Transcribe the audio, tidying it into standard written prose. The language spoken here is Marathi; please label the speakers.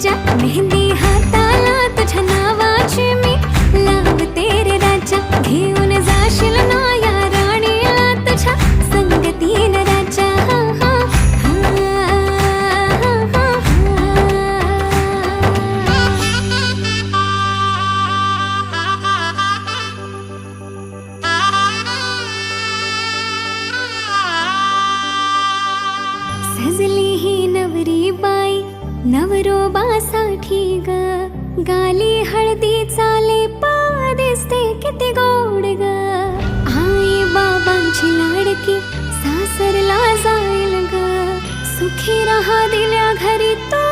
Speaker 1: राजा, मेहंदी हाताला तुझ्या नावाची मी लावते रे राजा. घेऊन जाशील ना या राणीला तुझ्या संगतीन राजा. सजली ही नवरी बाई नवरोबासाठी ग, गाली हळदी चाले दिसते किती गोड ग. आई बाबांची लाडकी सासरला जाईल ग, सुखी राहा दिल्या घरी तो